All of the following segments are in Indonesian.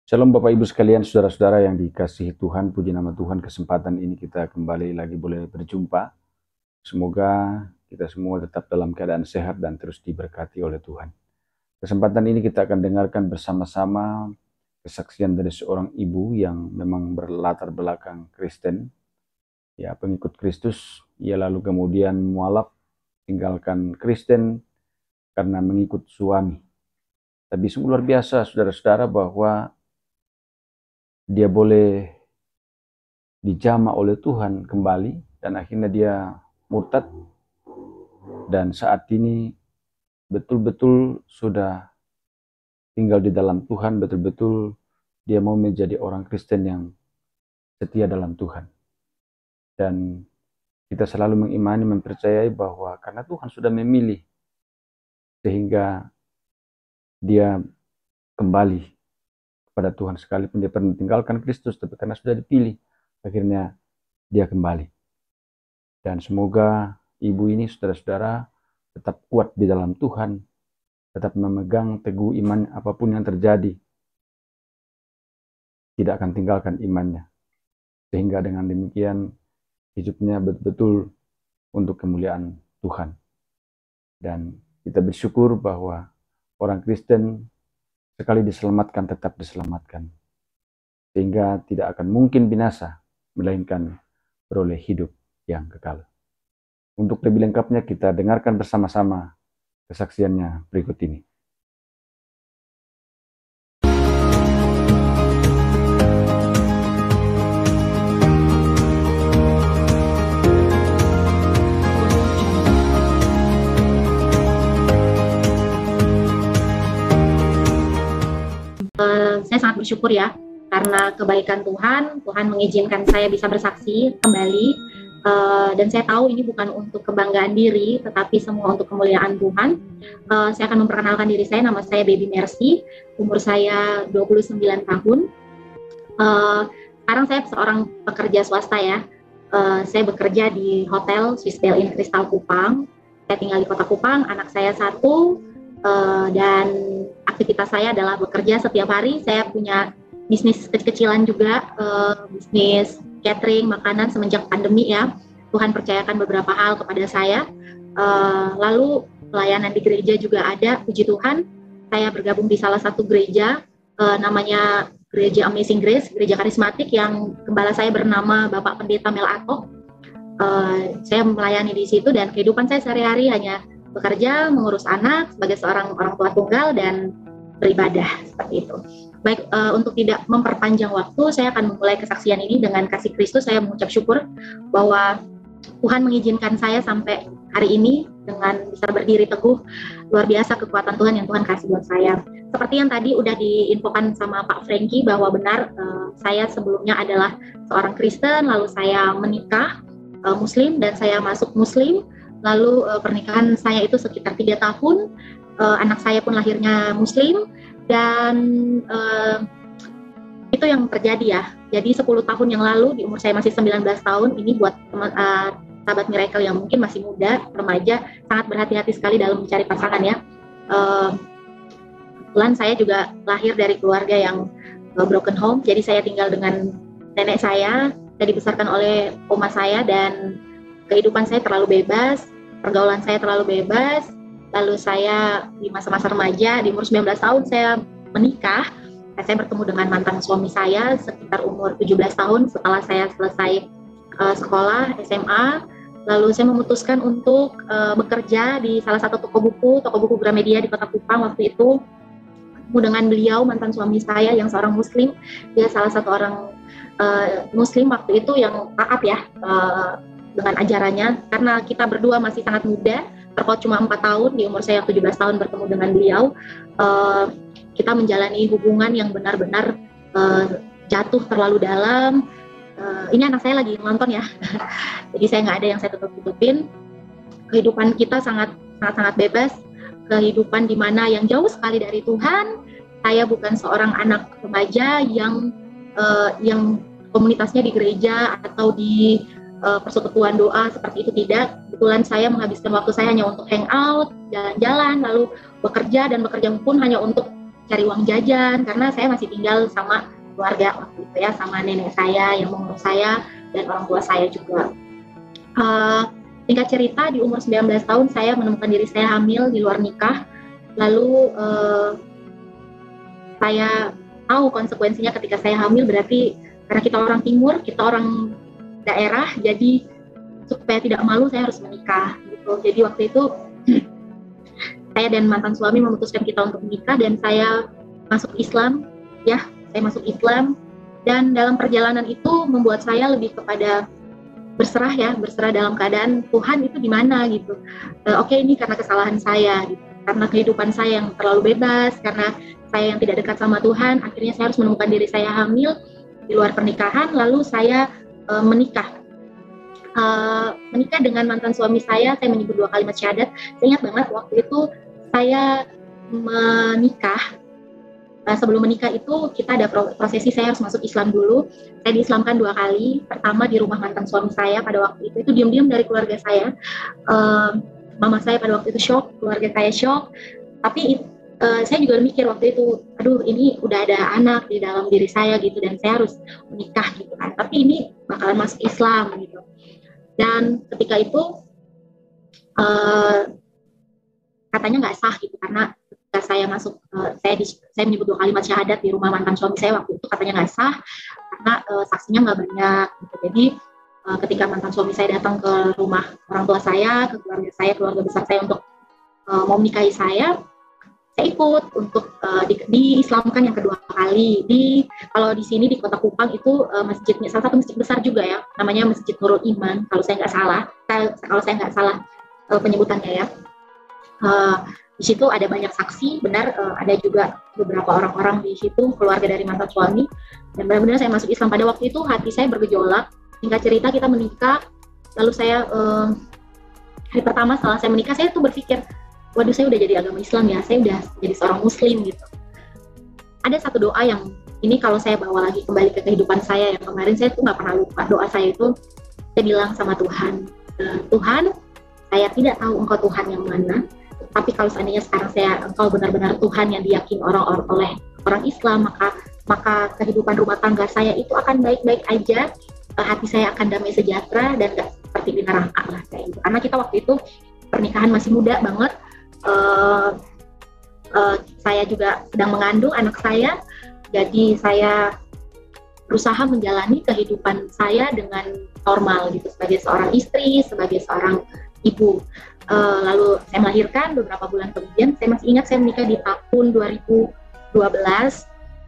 Shalom Bapak Ibu sekalian, saudara-saudara yang dikasihi Tuhan, puji nama Tuhan, kesempatan ini kita kembali lagi boleh berjumpa. Semoga kita semua tetap dalam keadaan sehat dan terus diberkati oleh Tuhan. Kesempatan ini kita akan dengarkan bersama-sama kesaksian dari seorang ibu yang memang berlatar belakang Kristen, ya pengikut Kristus. Ia lalu kemudian mualaf tinggalkan Kristen karena mengikut suami. Tapi sungguh luar biasa saudara-saudara bahwa dia boleh dijamah oleh Tuhan kembali dan akhirnya dia murtad dan saat ini betul-betul sudah tinggal di dalam Tuhan, betul-betul dia mau menjadi orang Kristen yang setia dalam Tuhan. Dan kita selalu mengimani, mempercayai bahwa karena Tuhan sudah memilih sehingga dia kembali kepada Tuhan, sekalipun dia pernah tinggalkan Kristus, tapi karena sudah dipilih, akhirnya dia kembali. Dan semoga ibu ini, saudara-saudara, tetap kuat di dalam Tuhan, tetap memegang teguh iman apapun yang terjadi, tidak akan tinggalkan imannya. Sehingga dengan demikian, hidupnya betul-betul untuk kemuliaan Tuhan. Dan kita bersyukur bahwa orang Kristen sekali diselamatkan, tetap diselamatkan. Sehingga tidak akan mungkin binasa, melainkan beroleh hidup yang kekal. Untuk lebih lengkapnya kita dengarkan bersama-sama kesaksiannya berikut ini. Saya sangat bersyukur ya, karena kebaikan Tuhan, Tuhan mengizinkan saya bisa bersaksi kembali, dan saya tahu ini bukan untuk kebanggaan diri, tetapi semua untuk kemuliaan Tuhan. Saya akan memperkenalkan diri saya, nama saya Baby Mercy, umur saya 29 tahun. Sekarang saya seorang pekerja swasta ya, saya bekerja di Hotel Swiss Bell Inn Crystal Kupang. Saya tinggal di kota Kupang, anak saya 1, dan aktivitas saya adalah bekerja setiap hari. Saya punya bisnis kecil-kecilan juga, bisnis catering, makanan semenjak pandemi ya. Tuhan percayakan beberapa hal kepada saya. Lalu pelayanan di gereja juga ada, puji Tuhan. Saya bergabung di salah satu gereja, namanya Gereja Amazing Grace, gereja karismatik yang gembala saya bernama Bapak Pendeta Mel Atok. Saya melayani di situ dan kehidupan saya sehari-hari hanya bekerja, mengurus anak sebagai seorang orang tua tunggal dan beribadah seperti itu. Baik, untuk tidak memperpanjang waktu, saya akan memulai kesaksian ini dengan kasih Kristus. Saya mengucap syukur bahwa Tuhan mengizinkan saya sampai hari ini dengan bisa berdiri teguh. Luar biasa kekuatan Tuhan yang Tuhan kasih buat saya. Seperti yang tadi udah diinfokan sama Pak Frankie bahwa benar, saya sebelumnya adalah seorang Kristen, lalu saya menikah Muslim dan saya masuk Muslim. Lalu pernikahan saya itu sekitar 3 tahun, anak saya pun lahirnya Muslim, dan itu yang terjadi ya. Jadi 10 tahun yang lalu, di umur saya masih 19 tahun, ini buat teman, sahabat Miracle yang mungkin masih muda, remaja, sangat berhati-hati sekali dalam mencari pasangan ya. Kebetulan saya juga lahir dari keluarga yang broken home, jadi saya tinggal dengan nenek saya, saya dibesarkan oleh oma saya, dan kehidupan saya terlalu bebas, pergaulan saya terlalu bebas. Lalu saya di masa-masa remaja, di umur 19 tahun saya menikah. Saya bertemu dengan mantan suami saya sekitar umur 17 tahun setelah saya selesai sekolah SMA. Lalu saya memutuskan untuk bekerja di salah satu toko buku Gramedia di Kota Kupang waktu itu. Ketemu dengan beliau, mantan suami saya yang seorang Muslim. Dia salah satu orang Muslim waktu itu yang taat ya, dengan ajarannya, karena kita berdua masih sangat muda, terpaut cuma 4 tahun, di umur saya 17 tahun bertemu dengan beliau, kita menjalani hubungan yang benar-benar jatuh terlalu dalam. Ini anak saya lagi nonton ya, jadi saya nggak ada yang saya tutup-tutupin. Kehidupan kita sangat bebas, kehidupan di mana yang jauh sekali dari Tuhan. Saya bukan seorang anak remaja yang komunitasnya di gereja atau di persekutuan doa seperti itu, tidak. Kebetulan saya menghabiskan waktu saya hanya untuk hangout, jalan-jalan, lalu bekerja, dan bekerja pun hanya untuk cari uang jajan karena saya masih tinggal sama keluarga waktu itu ya, sama nenek saya yang mengurus saya dan orang tua saya juga. Singkat cerita, di umur 19 tahun saya menemukan diri saya hamil di luar nikah. Lalu saya tahu konsekuensinya ketika saya hamil, berarti karena kita orang timur, kita orang daerah, jadi supaya tidak malu saya harus menikah gitu. Jadi waktu itu saya dan mantan suami memutuskan kita untuk menikah dan saya masuk Islam, ya, saya masuk Islam, dan dalam perjalanan itu membuat saya lebih kepada berserah dalam keadaan Tuhan itu di mana gitu. Oke, ini karena kesalahan saya gitu. Karena kehidupan saya yang terlalu bebas, karena saya yang tidak dekat sama Tuhan, akhirnya saya harus menemukan diri saya hamil di luar pernikahan, lalu saya menikah dengan mantan suami saya menyebut 2 kalimat syahadat. Saya ingat banget waktu itu saya menikah. Sebelum menikah itu kita ada prosesi, saya harus masuk Islam dulu. Saya diislamkan 2 kali. Pertama di rumah mantan suami saya pada waktu itu diam-diam dari keluarga saya. Mama saya pada waktu itu shock, keluarga saya shock. Tapi saya juga mikir waktu itu, aduh ini udah ada anak di dalam diri saya gitu dan saya harus menikah gitu kan. Tapi ini bakalan masuk Islam gitu. Dan ketika itu katanya nggak sah gitu karena ketika saya masuk, saya menyebut 2 kalimat syahadat di rumah mantan suami saya waktu itu katanya nggak sah karena saksinya nggak banyak gitu. Jadi ketika mantan suami saya datang ke rumah orang tua saya, ke keluarga saya, keluarga besar saya untuk mau menikahi saya ikut untuk diislamkan yang kedua kali. Kalau di sini di Kota Kupang itu masjidnya salah satu masjid besar juga ya, namanya Masjid Nurul Iman kalau saya nggak salah penyebutannya ya. Di situ ada banyak saksi, benar ada juga beberapa orang-orang di situ keluarga dari mantan suami, dan benar-benar saya masuk Islam. Pada waktu itu hati saya bergejolak. Singkat cerita kita menikah, lalu saya hari pertama setelah saya menikah saya tuh berpikir, waduh saya udah jadi agama Islam ya, saya udah jadi seorang muslim gitu. Ada satu doa yang ini kalau saya bawa lagi kembali ke kehidupan saya yang kemarin, saya tuh nggak pernah lupa doa saya itu. Saya bilang sama Tuhan, Tuhan, saya tidak tahu Engkau Tuhan yang mana, tapi kalau seandainya sekarang Engkau benar-benar Tuhan yang diyakini oleh orang Islam, maka kehidupan rumah tangga saya itu akan baik-baik aja, hati saya akan damai sejahtera dan nggak seperti di neraka lah kayak gitu. Karena kita waktu itu pernikahan masih muda banget. Saya juga sedang mengandung anak saya, jadi saya berusaha menjalani kehidupan saya dengan normal gitu sebagai seorang istri, sebagai seorang ibu. Lalu saya melahirkan beberapa bulan kemudian. Saya masih ingat saya menikah di tahun 2012.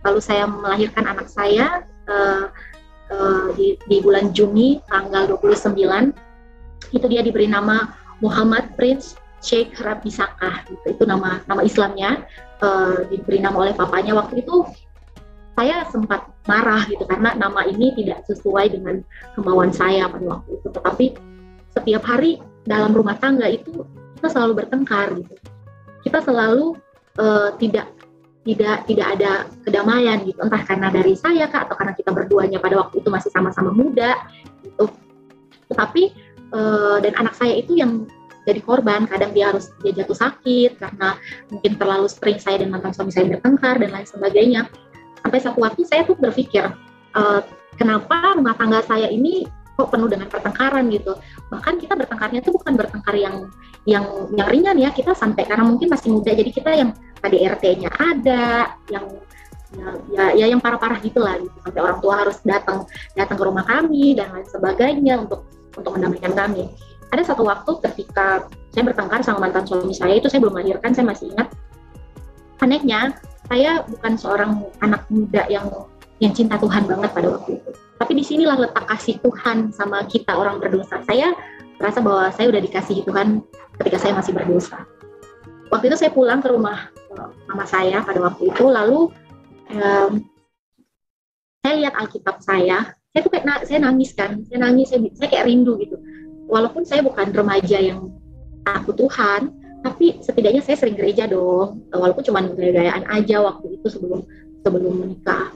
Lalu saya melahirkan anak saya di bulan Juni tanggal 29. Itu dia diberi nama Muhammad Prince Sheikh Rabi Sakah, itu nama Islamnya, diberi nama oleh papanya. Waktu itu saya sempat marah gitu karena nama ini tidak sesuai dengan kemauan saya pada waktu itu. Tetapi setiap hari dalam rumah tangga itu kita selalu bertengkar gitu. Kita selalu tidak ada kedamaian gitu. Entah karena dari saya atau karena kita berduanya pada waktu itu masih sama-sama muda gitu. Tetapi dan anak saya itu yang jadi korban, kadang dia jatuh sakit karena mungkin terlalu sering saya dan mantan suami saya bertengkar dan lain sebagainya. Sampai satu waktu saya tuh berpikir, kenapa rumah tangga saya ini kok penuh dengan pertengkaran gitu. Bahkan kita bertengkarnya tuh bukan bertengkar yang ringan ya, kita sampai karena mungkin masih muda, jadi kita yang KDRT-nya ada, yang parah-parah gitulah gitu. Sampai orang tua harus datang ke rumah kami dan lain sebagainya untuk mendamaikan kami. Ada satu waktu ketika saya bertengkar sama mantan suami saya, itu saya belum melahirkan, saya masih ingat. Anehnya, saya bukan seorang anak muda yang cinta Tuhan banget pada waktu itu. Tapi disinilah letak kasih Tuhan sama kita orang berdosa. Saya merasa bahwa saya udah dikasihi Tuhan ketika saya masih berdosa. Waktu itu saya pulang ke rumah mama saya pada waktu itu, lalu saya lihat Alkitab saya tuh kayak saya nangis kan, saya kayak rindu gitu. Walaupun saya bukan remaja yang takut Tuhan, tapi setidaknya saya sering gereja dong, walaupun cuma gaya-gayaan aja waktu itu sebelum menikah.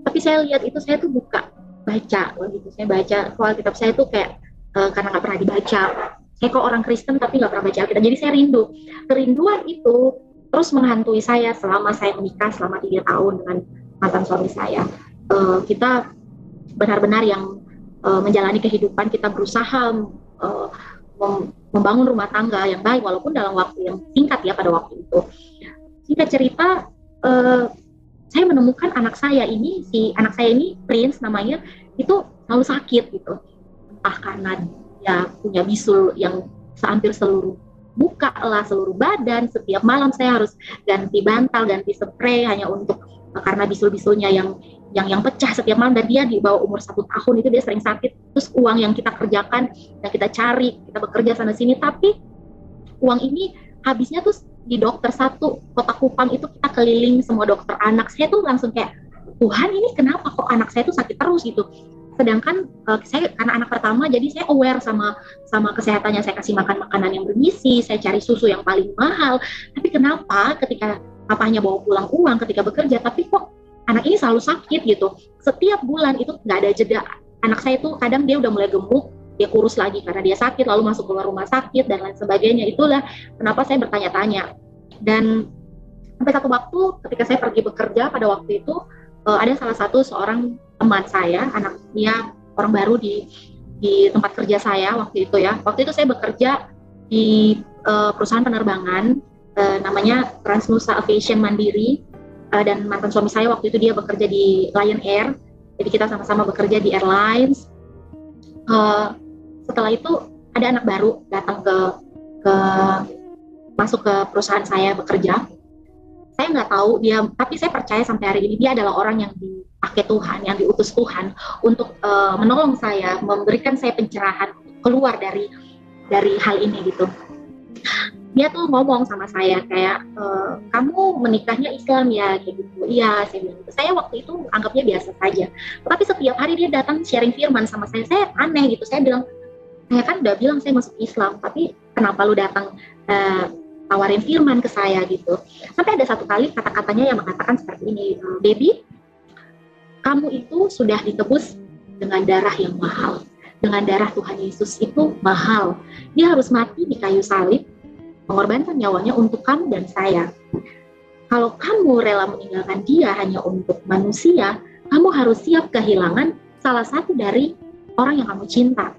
Tapi saya lihat itu, saya tuh baca gitu, saya baca Alkitab saya tuh kayak karena nggak pernah dibaca. Saya kok orang Kristen tapi nggak pernah baca Alkitab, jadi saya rindu. Kerinduan itu terus menghantui saya selama saya menikah selama 3 tahun dengan mantan suami saya. Kita benar-benar yang menjalani kehidupan, kita berusaha membangun rumah tangga yang baik walaupun dalam waktu yang singkat ya pada waktu itu. Singkat cerita, saya menemukan anak saya ini, Prince namanya, itu selalu sakit gitu. Entah karena dia punya bisul yang hampir seluruh muka lah, seluruh badan. Setiap malam saya harus ganti bantal, ganti spray hanya untuk karena bisul-bisulnya yang pecah setiap malam. Dan dia di bawah umur 1 tahun itu dia sering sakit. Terus uang yang kita kerjakan, yang kita cari, kita bekerja sana sini, tapi uang ini habisnya tuh di dokter satu kota Kupang itu kita keliling semua dokter anak. Saya tuh langsung kayak, Tuhan ini kenapa kok anak saya tuh sakit terus gitu. Sedangkan saya karena anak pertama, jadi saya aware sama kesehatannya. Saya kasih makan makanan yang bergizi, saya cari susu yang paling mahal. Tapi kenapa ketika papanya bawa pulang uang ketika bekerja, tapi kok anak ini selalu sakit gitu. Setiap bulan itu nggak ada jeda. Anak saya tuh kadang dia udah mulai gemuk, dia kurus lagi karena dia sakit, lalu masuk keluar rumah sakit dan lain sebagainya. Itulah kenapa saya bertanya-tanya. Dan sampai satu waktu ketika saya pergi bekerja pada waktu itu, ada seorang teman saya, anaknya orang baru di tempat kerja saya waktu itu ya. Waktu itu saya bekerja di perusahaan penerbangan namanya Transnusa Aviation Mandiri, dan mantan suami saya waktu itu dia bekerja di Lion Air. Jadi kita sama-sama bekerja di airlines. Setelah itu ada anak baru datang masuk ke perusahaan saya bekerja. Saya nggak tahu dia, tapi saya percaya sampai hari ini dia adalah orang yang dipakai Tuhan, yang diutus Tuhan untuk menolong saya, memberikan saya pencerahan keluar dari hal ini gitu. Dia tuh ngomong sama saya kayak, kamu menikahnya Islam ya, kayak gitu. Iya, saya bilang gitu. Saya waktu itu anggapnya biasa saja. Tapi setiap hari dia datang sharing firman sama saya aneh gitu. Saya bilang, saya kan udah bilang saya masuk Islam, tapi kenapa lu datang tawarin firman ke saya gitu. Sampai ada satu kali kata-katanya yang mengatakan seperti ini, baby, kamu itu sudah ditebus dengan darah yang mahal. Dengan darah Tuhan Yesus itu mahal. Dia harus mati di kayu salib, mengorbankan nyawanya untuk kamu dan saya. Kalau kamu rela meninggalkan dia hanya untuk manusia, kamu harus siap kehilangan salah satu dari orang yang kamu cinta.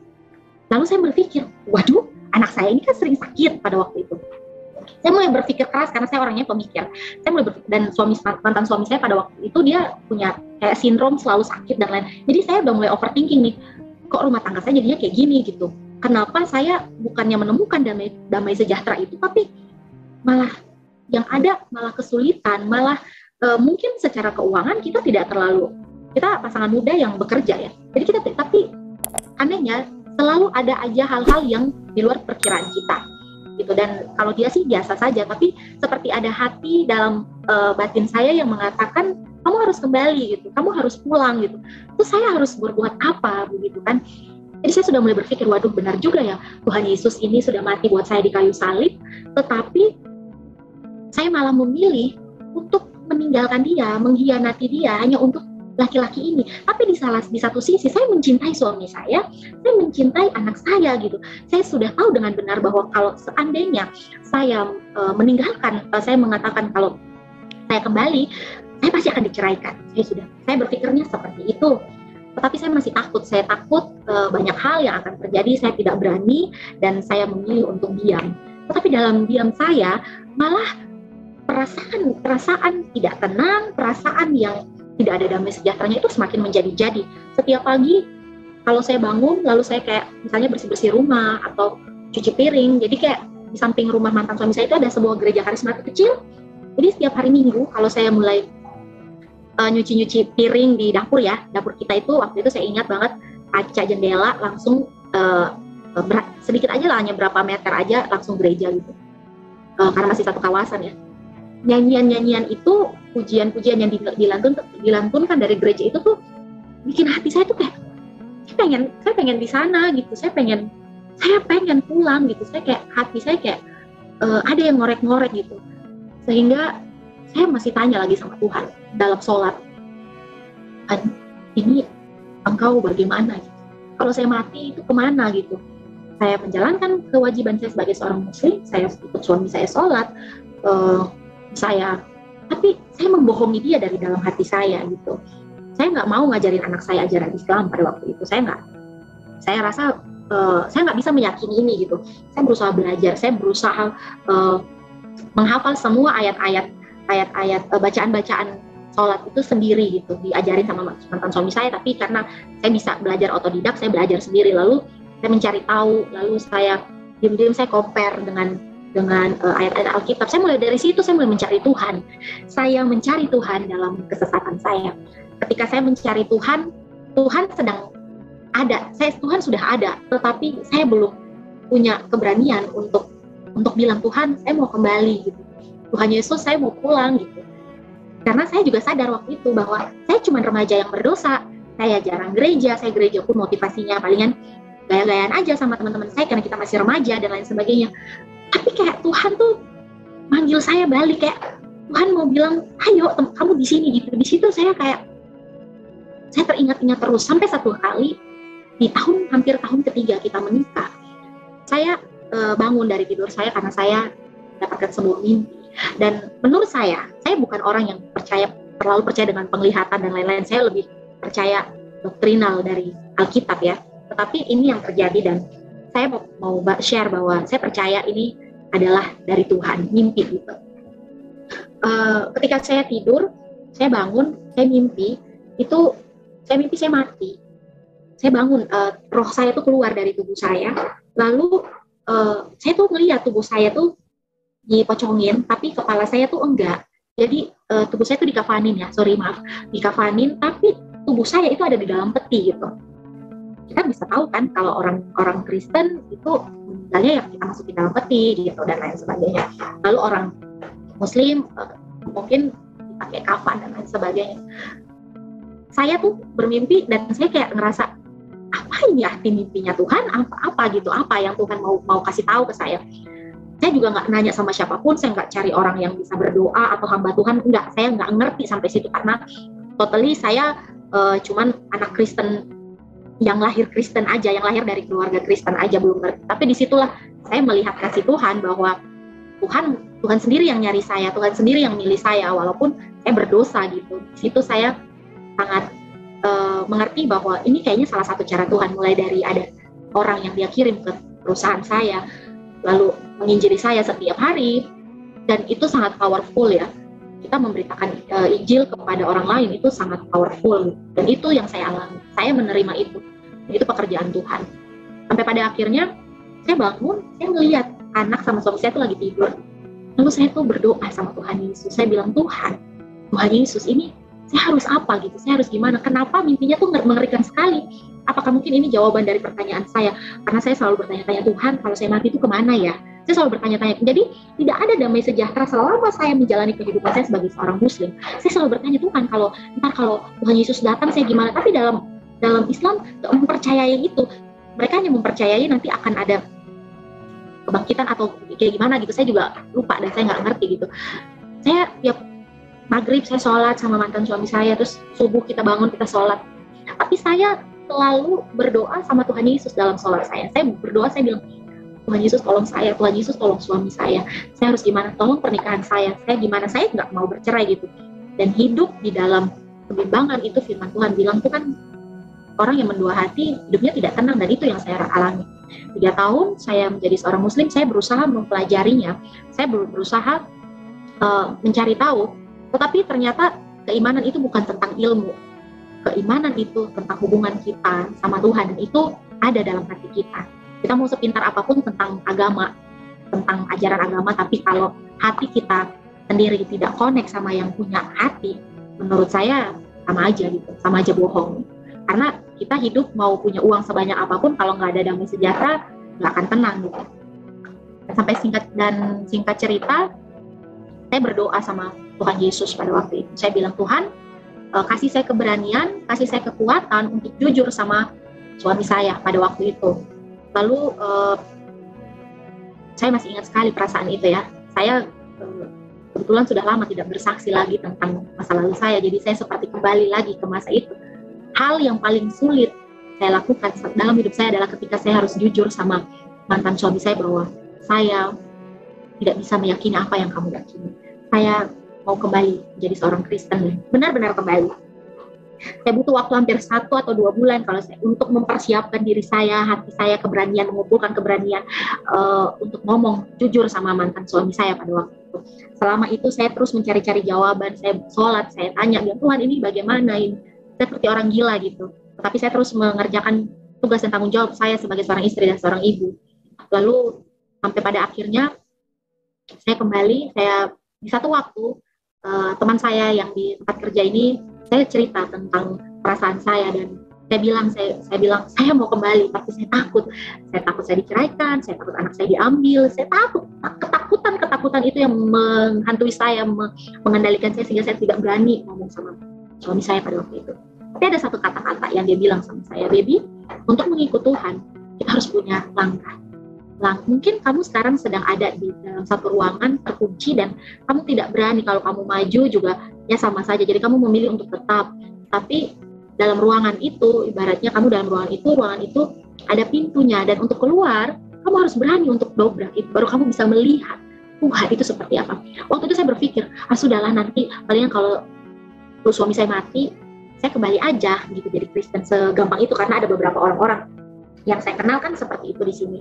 Lalu saya berpikir, waduh, anak saya ini kan sering sakit pada waktu itu. Saya mulai berpikir keras karena saya orangnya pemikir. Saya mulai dan mantan suami saya pada waktu itu dia punya kayak sindrom selalu sakit dan lain. Jadi saya udah mulai overthinking nih, kok rumah tangga saya jadinya kayak gini gitu. Kenapa saya bukannya menemukan damai sejahtera itu, tapi malah yang ada malah kesulitan, malah mungkin secara keuangan kita tidak terlalu, kita pasangan muda yang bekerja ya. Jadi kita, tapi anehnya selalu ada aja hal-hal yang di luar perkiraan kita gitu. Dan kalau dia sih biasa saja, tapi seperti ada hati dalam batin saya yang mengatakan kamu harus kembali gitu, kamu harus pulang gitu. Terus saya harus berbuat apa begitu kan? Jadi saya sudah mulai berpikir, waduh benar juga ya, Tuhan Yesus ini sudah mati buat saya di kayu salib, tetapi saya malah memilih untuk meninggalkan dia, mengkhianati dia hanya untuk laki-laki ini. Tapi di satu sisi saya mencintai suami saya mencintai anak saya gitu. Saya sudah tahu dengan benar bahwa kalau seandainya saya meninggalkan, saya mengatakan kalau saya kembali, saya pasti akan diceraikan. Saya berpikirnya seperti itu. Tetapi saya masih takut. Saya takut banyak hal yang akan terjadi. Saya tidak berani dan saya memilih untuk diam. Tetapi dalam diam saya malah perasaan tidak tenang, perasaan yang tidak ada damai sejahteranya itu semakin menjadi-jadi. Setiap pagi kalau saya bangun, lalu saya kayak misalnya bersih-bersih rumah atau cuci piring. Jadi kayak di samping rumah mantan suami saya itu ada sebuah gereja karismatik kecil. Jadi setiap hari Minggu kalau saya mulai nyuci-nyuci piring di dapur ya, dapur kita itu waktu itu saya ingat banget, kaca jendela langsung sedikit aja lah, hanya berapa meter aja langsung gereja gitu, karena masih satu kawasan ya. Nyanyian-nyanyian itu, pujian-pujian yang dilantunkan dari gereja itu tuh bikin hati saya tuh kayak saya pengen di sana gitu, saya pengen pulang gitu. Saya kayak hati saya kayak ada yang ngorek-ngorek gitu, sehingga saya masih tanya lagi sama Tuhan dalam sholat, ini engkau bagaimana gitu? Kalau saya mati itu kemana gitu? Saya menjalankan kewajiban saya sebagai seorang muslim, saya ikut suami saya sholat, saya, tapi saya membohongi dia dari dalam hati saya gitu. Saya nggak mau ngajarin anak saya ajaran Islam pada waktu itu. Saya rasa saya nggak bisa meyakini ini gitu. Saya berusaha belajar, saya berusaha menghafal semua ayat-ayat bacaan-bacaan sholat itu sendiri gitu, diajarin sama mantan suami saya. Tapi karena saya bisa belajar otodidak, saya belajar sendiri, lalu saya mencari tahu, lalu saya diam-diam saya compare dengan ayat-ayat Alkitab. Saya mulai dari situ, saya mulai mencari Tuhan. Saya mencari Tuhan dalam kesesatan saya. Ketika saya mencari Tuhan, Tuhan sedang ada. Tuhan sudah ada, tetapi saya belum punya keberanian untuk bilang, Tuhan, saya mau kembali gitu. Tuhan Yesus, saya mau pulang gitu. Karena saya juga sadar waktu itu bahwa saya cuma remaja yang berdosa. Saya jarang gereja, saya gereja pun motivasinya palingan gaya-gayaan aja sama teman-teman saya karena kita masih remaja dan lain sebagainya. Tapi kayak Tuhan tuh manggil saya balik, kayak Tuhan mau bilang, ayo kamu di sini gitu. Di situ saya teringat-ingat terus sampai satu kali di hampir tahun ketiga kita menikah. Saya bangun dari tidur saya karena saya dapatkan sebuah mimpi. Dan menurut saya bukan orang yang terlalu percaya dengan penglihatan dan lain-lain. Saya lebih percaya doktrinal dari Alkitab ya. Tetapi ini yang terjadi dan saya mau share bahwa saya percaya ini adalah dari Tuhan, mimpi gitu. Ketika saya tidur, saya bangun, saya mimpi saya mati. Saya bangun, roh saya tuh keluar dari tubuh saya. Lalu saya tuh ngelihat tubuh saya tuh dipocongin, tapi kepala saya tuh enggak. Jadi tubuh saya tuh dikafanin ya, dikafanin, tapi tubuh saya itu ada di dalam peti gitu. Kita bisa tahu kan kalau orang Kristen itu meninggalnya yang kita masukin dalam peti gitu dan lain sebagainya. Lalu orang Muslim mungkin pakai kafan dan lain sebagainya. Saya tuh bermimpi dan saya kayak ngerasa, apa ini arti mimpinya Tuhan? Apa yang Tuhan mau kasih tahu ke saya? Saya juga nggak nanya sama siapapun, saya nggak cari orang yang bisa berdoa atau hamba Tuhan, saya nggak ngerti sampai situ karena totally saya cuman anak Kristen yang lahir Kristen aja, yang lahir dari keluarga Kristen aja, belum ngerti. Tapi disitulah saya melihat kasih Tuhan bahwa Tuhan sendiri yang nyari saya, Tuhan sendiri yang milih saya walaupun saya berdosa gitu. Di situ saya sangat mengerti bahwa ini kayaknya salah satu cara Tuhan, mulai dari ada orang yang dia kirim ke perusahaan saya, lalu menginjili saya setiap hari, dan itu sangat powerful ya. Kita memberitakan Injil kepada orang lain itu sangat powerful, dan itu yang saya alami. Saya menerima itu pekerjaan Tuhan. Sampai pada akhirnya saya bangun, saya melihat anak sama suami saya tuh lagi tidur. Lalu saya tuh berdoa sama Tuhan Yesus. Saya bilang, Tuhan Yesus, ini saya harus apa gitu? Saya harus gimana? Kenapa mimpinya tuh mengerikan sekali? Apakah mungkin ini jawaban dari pertanyaan saya? Karena saya selalu bertanya-tanya, Tuhan, kalau saya mati itu kemana ya? Saya selalu bertanya-tanya. Jadi tidak ada damai sejahtera selama saya menjalani kehidupan saya sebagai seorang Muslim. Saya selalu bertanya, Tuhan, kalau Tuhan Yesus datang saya gimana? Tapi dalam Islam mempercayai itu. Mereka hanya mempercayai nanti akan ada kebangkitan atau kayak gimana gitu. Saya juga lupa dan saya nggak ngerti gitu. Saya tiap maghrib saya sholat sama mantan suami saya, terus subuh kita bangun kita sholat. Tapi saya selalu berdoa sama Tuhan Yesus dalam sholat saya. Saya berdoa, saya bilang, Tuhan Yesus tolong saya, Tuhan Yesus tolong suami saya harus gimana, tolong pernikahan saya gimana, saya nggak mau bercerai gitu. Dan hidup di dalam kebimbangan itu, firman Tuhan bilang tuh kan, orang yang mendua hati hidupnya tidak tenang, dan itu yang saya alami. 3 tahun saya menjadi seorang Muslim, saya berusaha mempelajarinya, saya berusaha mencari tahu, tetapi ternyata keimanan itu bukan tentang ilmu. Keimanan itu tentang hubungan kita sama Tuhan, dan itu ada dalam hati kita. Kita mau sepintar apapun tentang agama, tentang ajaran agama, tapi kalau hati kita sendiri tidak connect sama yang punya hati, menurut saya sama aja gitu, sama aja bohong. Karena kita hidup mau punya uang sebanyak apapun, kalau nggak ada damai sejahtera, nggak akan tenang gitu. Sampai singkat cerita, saya berdoa sama Tuhan Yesus pada waktu itu. Saya bilang, Tuhan, kasih saya keberanian, kasih saya kekuatan untuk jujur sama suami saya pada waktu itu. Lalu saya masih ingat sekali perasaan itu ya. Saya kebetulan sudah lama tidak bersaksi lagi tentang masa lalu saya, jadi saya seperti kembali lagi ke masa itu. Hal yang paling sulit saya lakukan dalam hidup saya adalah ketika saya harus jujur sama mantan suami saya bahwa saya tidak bisa meyakini apa yang kamu yakini. saya mau kembali menjadi seorang Kristen, benar-benar kembali. Saya butuh waktu hampir 1 atau 2 bulan kalau saya untuk mempersiapkan diri saya, hati saya, keberanian, mengumpulkan keberanian untuk ngomong jujur sama mantan suami saya pada waktu itu. Selama itu saya terus mencari-cari jawaban, saya sholat, saya tanya, ya Tuhan ini bagaimana ini? Saya seperti orang gila gitu. Tetapi saya terus mengerjakan tugas dan tanggung jawab saya sebagai seorang istri dan seorang ibu. Lalu sampai pada akhirnya saya kembali, di satu waktu teman saya yang di tempat kerja ini, saya cerita tentang perasaan saya dan saya bilang saya mau kembali, tapi saya takut saya diceraikan, saya takut anak saya diambil, saya takut, ketakutan itu yang menghantui saya, mengendalikan saya sehingga saya tidak berani ngomong sama suami saya pada waktu itu. Tapi ada satu kata-kata yang dia bilang sama saya, "Baby, untuk mengikut Tuhan kita harus punya langkah. Mungkin kamu sekarang sedang ada di dalam satu ruangan terkunci dan kamu tidak berani, kalau kamu maju juga ya sama saja, jadi kamu memilih untuk tetap. Tapi dalam ruangan itu, ibaratnya kamu dalam ruangan itu ada pintunya, dan untuk keluar kamu harus berani untuk dobrak itu, baru kamu bisa melihat Tuhan itu seperti apa." Waktu itu saya berpikir, sudahlah, nanti palingan kalau suami saya mati, saya kembali aja gitu jadi Kristen, segampang itu, karena ada beberapa orang-orang yang saya kenal kan seperti itu di sini.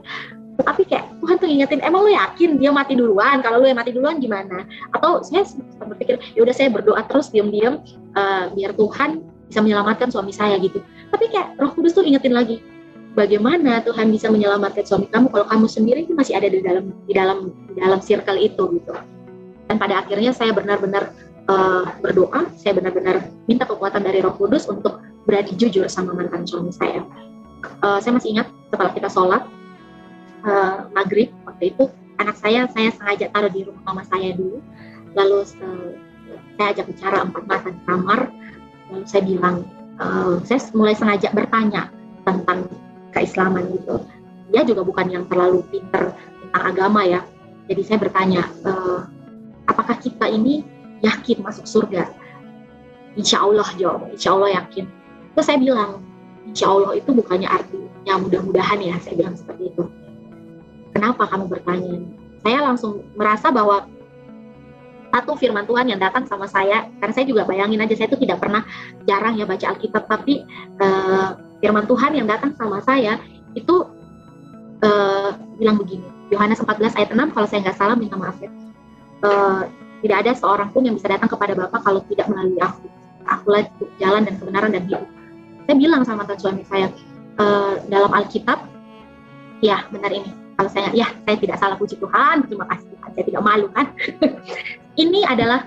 Tapi kayak Tuhan tuh ingetin, emang lu yakin dia mati duluan? Kalau lu yang mati duluan gimana? Atau saya berpikir, ya udah saya berdoa terus diam-diam biar Tuhan bisa menyelamatkan suami saya gitu. Tapi kayak Roh Kudus tuh ingetin lagi, bagaimana Tuhan bisa menyelamatkan suami kamu kalau kamu sendiri itu masih ada di dalam circle itu gitu. Dan pada akhirnya saya benar-benar berdoa, saya benar-benar minta kekuatan dari Roh Kudus untuk berani jujur sama mantan suami saya. Saya masih ingat setelah kita sholat maghrib waktu itu, anak saya sengaja taruh di rumah mama saya dulu, lalu saya ajak bicara 4 mata di kamar, lalu saya bilang, saya mulai sengaja bertanya tentang keislaman gitu. Dia juga bukan yang terlalu pinter tentang agama ya, jadi saya bertanya, apakah kita ini yakin masuk surga? Insya Allah, jawab, insya Allah yakin. Terus saya bilang, insya Allah itu bukannya artinya mudah-mudahan ya, saya bilang seperti itu. Kenapa kamu bertanya? Saya langsung merasa bahwa satu firman Tuhan yang datang sama saya, karena saya juga bayangin aja, saya itu tidak pernah, jarang ya baca Alkitab, tapi firman Tuhan yang datang sama saya itu bilang begini, Yohanes 14 ayat 6, kalau saya nggak salah, minta maaf ya, tidak ada seorang pun yang bisa datang kepada Bapa kalau tidak melalui aku. Akulah jalan dan kebenaran dan hidup. Saya bilang sama mantan suami saya, dalam Alkitab, ya benar ini. Kalau saya tidak salah, puji Tuhan, terima kasih Tuhan, saya tidak malu kan. Ini adalah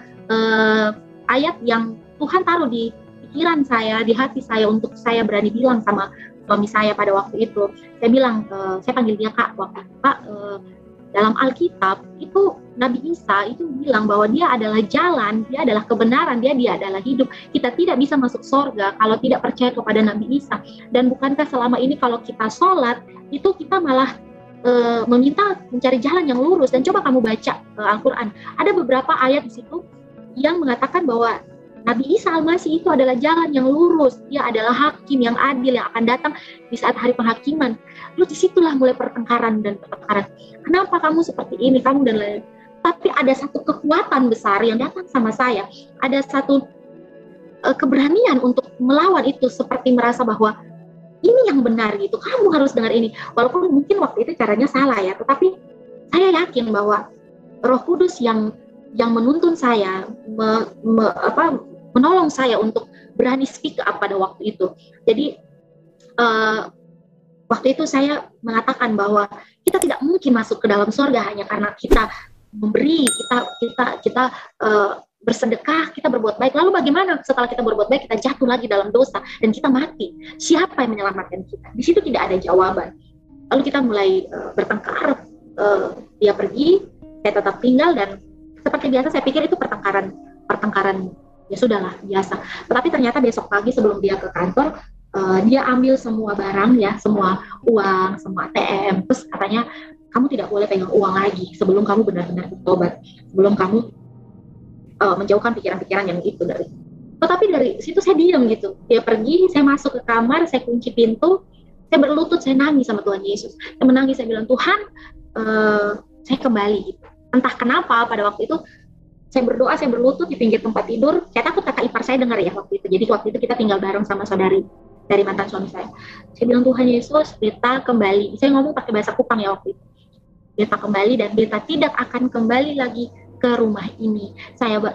ayat yang Tuhan taruh di pikiran saya, di hati saya, untuk saya berani bilang sama suami saya pada waktu itu. Saya bilang, saya panggil dia Kak, waktu itu, Kak, dalam Alkitab itu Nabi Isa itu bilang bahwa dia adalah jalan, dia adalah kebenaran, dia adalah hidup. Kita tidak bisa masuk surga kalau tidak percaya kepada Nabi Isa. Dan bukankah selama ini kalau kita sholat, itu kita malah meminta mencari jalan yang lurus? Dan coba kamu baca Al-Quran, ada beberapa ayat di situ yang mengatakan bahwa Nabi Isa Al-Masih itu adalah jalan yang lurus, dia adalah hakim yang adil yang akan datang di saat hari penghakiman. Lalu disitulah mulai pertengkaran. Kenapa kamu seperti ini, kamu dan lain. Tapi ada satu kekuatan besar yang datang sama saya, ada satu keberanian untuk melawan itu, seperti merasa bahwa ini yang benar gitu, kamu harus dengar ini. Walaupun mungkin waktu itu caranya salah ya, tetapi saya yakin bahwa Roh Kudus yang menuntun saya, menolong saya untuk berani speak up pada waktu itu. Jadi waktu itu saya mengatakan bahwa kita tidak mungkin masuk ke dalam surga hanya karena kita memberi, kita bersedekah, kita berbuat baik. Lalu bagaimana setelah kita berbuat baik, kita jatuh lagi dalam dosa dan kita mati? Siapa yang menyelamatkan kita? Di situ tidak ada jawaban. Lalu kita mulai bertengkar. Dia pergi, saya tetap tinggal, dan seperti biasa saya pikir itu pertengkaran ya sudahlah, biasa. Tetapi ternyata besok pagi sebelum dia ke kantor, dia ambil semua barang ya, semua uang, semua ATM. Terus katanya, kamu tidak boleh pegang uang lagi sebelum kamu benar-benar bertobat, sebelum kamu menjauhkan pikiran-pikiran yang itu dari. Tetapi dari situ saya diam gitu. Dia pergi, saya masuk ke kamar, saya kunci pintu, saya berlutut, saya nangis sama Tuhan Yesus. Saya menangis, saya bilang, Tuhan, saya kembali gitu. Entah kenapa pada waktu itu Saya berdoa, saya berlutut di pinggir tempat tidur. Saya takut kakak ipar saya dengar ya waktu itu. Jadi waktu itu kita tinggal bareng sama saudari dari mantan suami saya. Saya bilang, Tuhan Yesus, Beta kembali. Saya ngomong pakai bahasa Kupang ya waktu itu. Beta kembali dan Beta tidak akan kembali lagi ke rumah ini.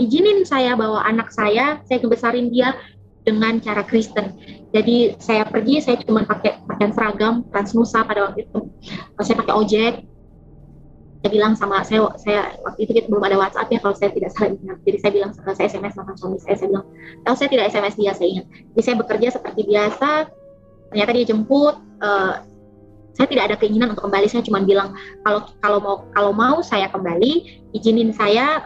Izinin saya bawa anak saya kebesarin dia dengan cara Kristen. Jadi saya pergi, saya cuma pakai pakaian seragam Transnusa pada waktu itu. Saya pakai ojek. Saya bilang sama saya waktu itu belum ada WhatsApp ya kalau saya tidak salah ingat. Jadi saya bilang, saya SMS sama suami saya bilang, saya tidak SMS dia, saya ingat. Jadi saya bekerja seperti biasa. Ternyata dia jemput. Saya tidak ada keinginan untuk kembali. Saya cuma bilang kalau mau saya kembali, izinin saya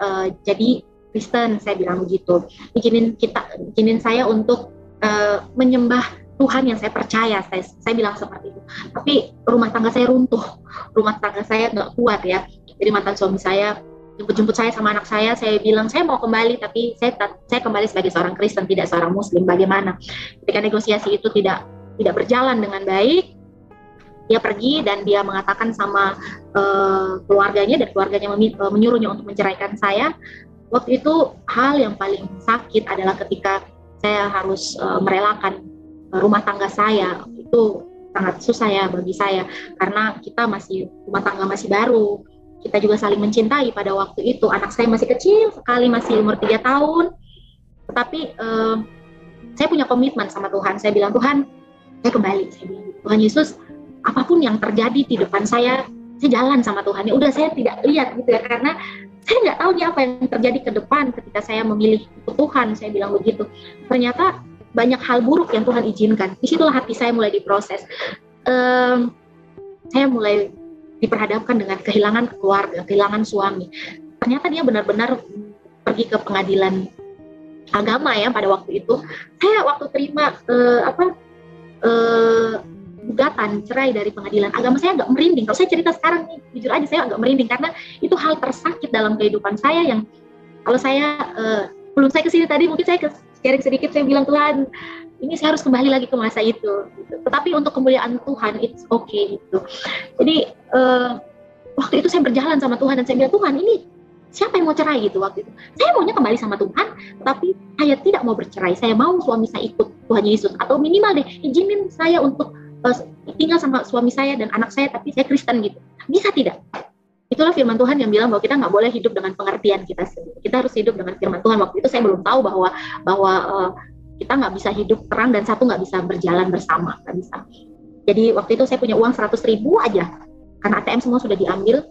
jadi Kristen. Saya bilang begitu. Izinin saya untuk menyembah Tuhan yang saya percaya. Saya bilang seperti itu. Tapi rumah tangga saya runtuh. Rumah tangga saya nggak kuat ya. Jadi mantan suami saya jemput saya sama anak saya bilang saya mau kembali, tapi saya kembali sebagai seorang Kristen, tidak seorang Muslim. Bagaimana? Ketika negosiasi itu tidak berjalan dengan baik, dia pergi dan dia mengatakan sama keluarganya, dan keluarganya menyuruhnya untuk menceraikan saya. Waktu itu hal yang paling sakit adalah ketika saya harus merelakan rumah tangga saya. Itu sangat susah ya bagi saya, karena rumah tangga masih baru. Kita juga saling mencintai pada waktu itu. Anak saya masih kecil sekali, masih umur 3 tahun. Tetapi saya punya komitmen sama Tuhan. Saya bilang, Tuhan, saya kembali. Saya bilang, Tuhan Yesus, apapun yang terjadi di depan saya jalan sama Tuhan. Ya udah, saya tidak lihat gitu ya, karena saya nggak tahu apa yang terjadi ke depan ketika saya memilih Tuhan. Saya bilang begitu. Ternyata banyak hal buruk yang Tuhan izinkan. Disitulah hati saya mulai diproses. Saya mulai diperhadapkan dengan kehilangan keluarga, kehilangan suami. Ternyata dia benar-benar pergi ke pengadilan agama ya pada waktu itu. Saya waktu terima gugatan cerai dari pengadilan agama, saya agak merinding. Kalau saya cerita sekarang nih, jujur aja saya agak merinding, karena itu hal tersakit dalam kehidupan saya yang kalau saya belum saya kesini tadi, mungkin saya sharing sedikit, saya bilang, Tuhan, ini saya harus kembali lagi ke masa itu. Gitu. Tetapi untuk kemuliaan Tuhan, it's okay gitu. Jadi waktu itu saya berjalan sama Tuhan dan saya bilang, Tuhan, ini siapa yang mau cerai gitu waktu itu? Saya maunya kembali sama Tuhan, tetapi saya tidak mau bercerai. Saya mau suami saya ikut Tuhan Yesus, atau minimal deh izinin saya untuk tinggal sama suami saya dan anak saya, tapi saya Kristen gitu. Bisa tidak? Itulah firman Tuhan yang bilang bahwa kita nggak boleh hidup dengan pengertian kita sendiri. Kita harus hidup dengan firman Tuhan. Waktu itu saya belum tahu bahwa kita nggak bisa hidup terang dan satu nggak bisa berjalan bersama, nggak bisa. Jadi waktu itu saya punya uang 100.000 aja, karena ATM semua sudah diambil.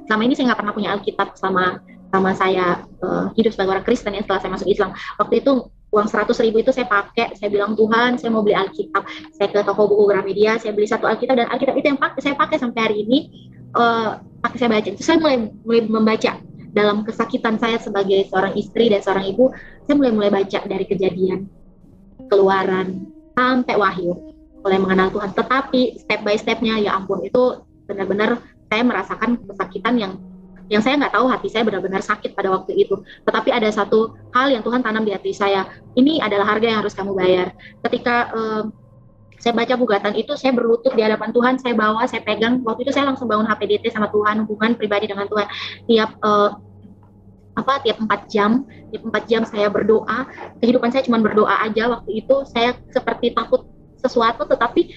Selama ini saya nggak pernah punya Alkitab sama saya hidup sebagai orang Kristen ya, setelah saya masuk Islam. Waktu itu uang 100.000 itu saya pakai, saya bilang, Tuhan, saya mau beli Alkitab. Saya ke toko buku Gramedia, saya beli 1 Alkitab, dan Alkitab itu yang saya pakai sampai hari ini. Pakai saya baca. Itu saya mulai membaca dalam kesakitan saya sebagai seorang istri dan seorang ibu. Saya mulai baca dari Kejadian, Keluaran sampai Wahyu, mulai mengenal Tuhan. Tetapi step by stepnya, ya ampun, itu benar-benar saya merasakan kesakitan yang saya nggak tahu hati saya benar-benar sakit pada waktu itu. Tetapi ada satu hal yang Tuhan tanam di hati saya. Ini adalah harga yang harus kamu bayar. Ketika saya baca gugatan itu, saya berlutut di hadapan Tuhan, saya bawa, saya pegang. Waktu itu saya langsung bangun HPDT sama Tuhan, hubungan pribadi dengan Tuhan. Tiap 4 jam saya berdoa. Kehidupan saya cuma berdoa aja waktu itu. Saya seperti takut sesuatu, tetapi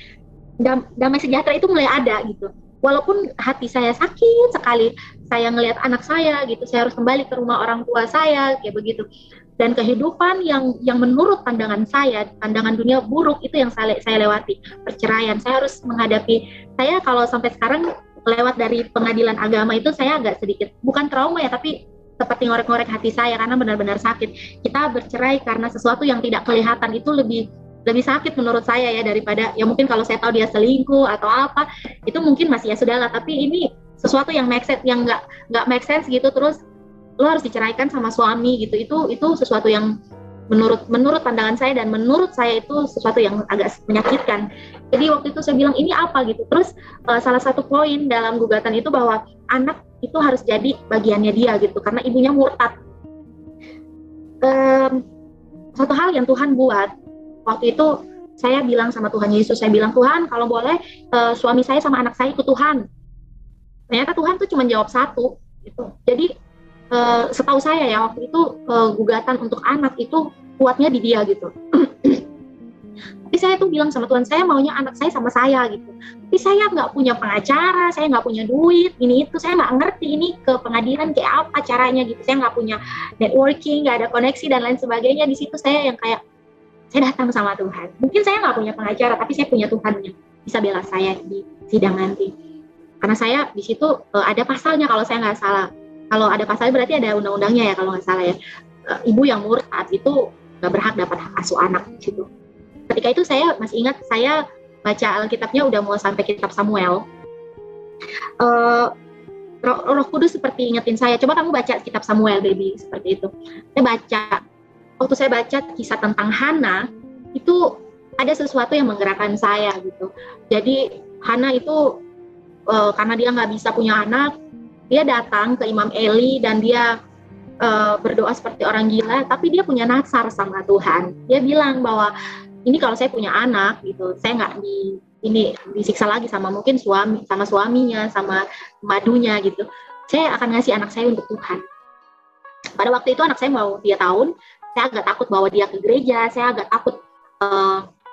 damai sejahtera itu mulai ada gitu. Walaupun hati saya sakit sekali, saya ngelihat anak saya gitu, saya harus kembali ke rumah orang tua saya kayak begitu. Dan kehidupan yang menurut pandangan saya, pandangan dunia buruk itu yang saya lewati. Perceraian, saya harus menghadapi. Saya kalau sampai sekarang lewat dari pengadilan agama itu, saya agak sedikit, bukan trauma ya, tapi seperti ngorek-ngorek hati saya karena benar-benar sakit. Kita bercerai karena sesuatu yang tidak kelihatan itu lebih sakit menurut saya ya, daripada ya mungkin kalau saya tahu dia selingkuh atau apa, itu mungkin masih ya sudahlah. Tapi ini sesuatu yang make sense, yang nggak make sense gitu, terus lo harus diceraikan sama suami gitu. Itu sesuatu yang menurut pandangan saya, dan menurut saya itu sesuatu yang agak menyakitkan. Jadi waktu itu saya bilang, ini apa gitu. Terus salah satu poin dalam gugatan itu bahwa anak itu harus jadi bagiannya dia gitu, karena ibunya murtad. Satu hal yang Tuhan buat waktu itu, saya bilang sama Tuhan Yesus, saya bilang, Tuhan, kalau boleh suami saya sama anak saya ikut Tuhan. Ternyata Tuhan tuh cuma jawab satu gitu. Jadi setahu saya ya waktu itu gugatan untuk anak itu kuatnya di dia gitu. Tapi saya tuh bilang sama Tuhan, saya maunya anak saya sama saya gitu. Tapi saya nggak punya pengacara, saya nggak punya duit, ini itu, saya nggak ngerti ini ke pengadilan kayak apa caranya gitu. Saya nggak punya networking, nggak ada koneksi dan lain sebagainya. Di situ saya yang kayak, saya datang sama Tuhan. Mungkin saya nggak punya pengacara, tapi saya punya Tuhan yang bisa bela saya di sidang nanti. Karena saya di situ ada pasalnya kalau saya nggak salah. Kalau ada pasalnya berarti ada undang-undangnya ya kalau nggak salah ya. Ibu yang murtad itu nggak berhak dapat hak asuh anak gitu. Ketika itu saya masih ingat, saya baca Alkitabnya udah mau sampai kitab Samuel. Roh Kudus seperti ingetin saya, coba kamu baca kitab Samuel, baby, seperti itu. Saya baca, waktu saya baca kisah tentang Hana, itu ada sesuatu yang menggerakkan saya gitu. Jadi Hana itu karena dia nggak bisa punya anak, dia datang ke Imam Eli dan dia berdoa seperti orang gila, tapi dia punya nasar sama Tuhan. Dia bilang bahwa ini kalau saya punya anak gitu, saya nggak disiksa lagi sama mungkin suaminya, sama madunya gitu. Saya akan ngasih anak saya untuk Tuhan. Pada waktu itu anak saya mau 3 tahun, saya agak takut bawa dia ke gereja, saya agak takut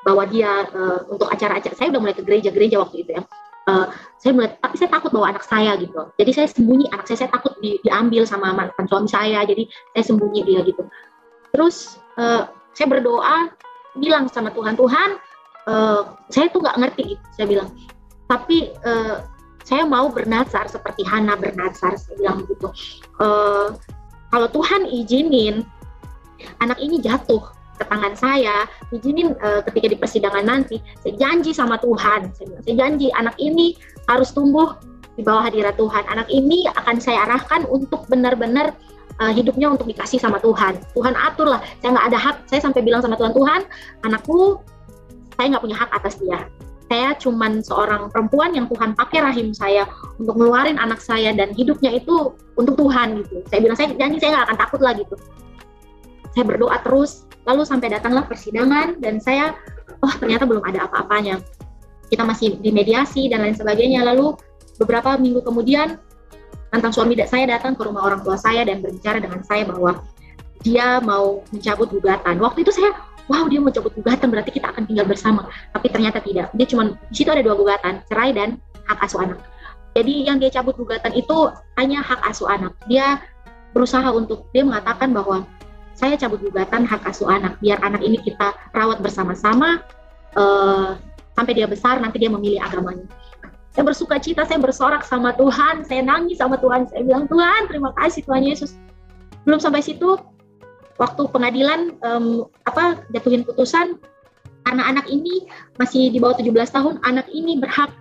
bawa dia untuk acara-acara. Saya udah mulai ke gereja waktu itu ya. Tapi saya takut bawa anak saya gitu. Jadi saya sembunyi anak saya takut diambil sama mantan suami saya. Jadi saya sembunyi dia gitu. Terus saya berdoa, bilang sama Tuhan, saya tuh nggak ngerti gitu, saya bilang. Tapi saya mau bernazar seperti Hana bernazar, saya bilang gitu. Kalau Tuhan izinin anak ini jatuh ke tangan saya, izinin ketika di persidangan nanti, saya janji sama Tuhan, saya janji anak ini harus tumbuh di bawah hadirat Tuhan. Anak ini akan saya arahkan untuk benar-benar hidupnya untuk dikasih sama Tuhan. Tuhan atur lah, saya nggak ada hak. Saya sampai bilang sama Tuhan, anakku, saya nggak punya hak atas dia. Saya cuman seorang perempuan yang Tuhan pakai rahim saya untuk ngeluarin anak saya dan hidupnya itu untuk Tuhan gitu. Saya bilang, saya janji saya nggak akan takut lah gitu. Saya berdoa terus, lalu sampai datanglah persidangan dan saya, ternyata belum ada apa-apanya. Kita masih dimediasi dan lain sebagainya. Lalu beberapa minggu kemudian, mantan suami saya datang ke rumah orang tua saya dan berbicara dengan saya bahwa dia mau mencabut gugatan. Waktu itu saya, dia mau cabut gugatan, berarti kita akan tinggal bersama. Tapi ternyata tidak. Dia cuma, di situ ada 2 gugatan, cerai dan hak asuh anak. Jadi yang dia cabut gugatan itu hanya hak asuh anak. Dia berusaha dia mengatakan bahwa saya cabut gugatan hak asuh anak, biar anak ini kita rawat bersama-sama sampai dia besar, nanti dia memilih agamanya. Saya bersuka cita, saya bersorak sama Tuhan, saya nangis sama Tuhan, saya bilang, Tuhan, terima kasih Tuhan Yesus. Belum sampai situ, waktu pengadilan jatuhin putusan, anak-anak ini masih di bawah 17 tahun, anak ini berhak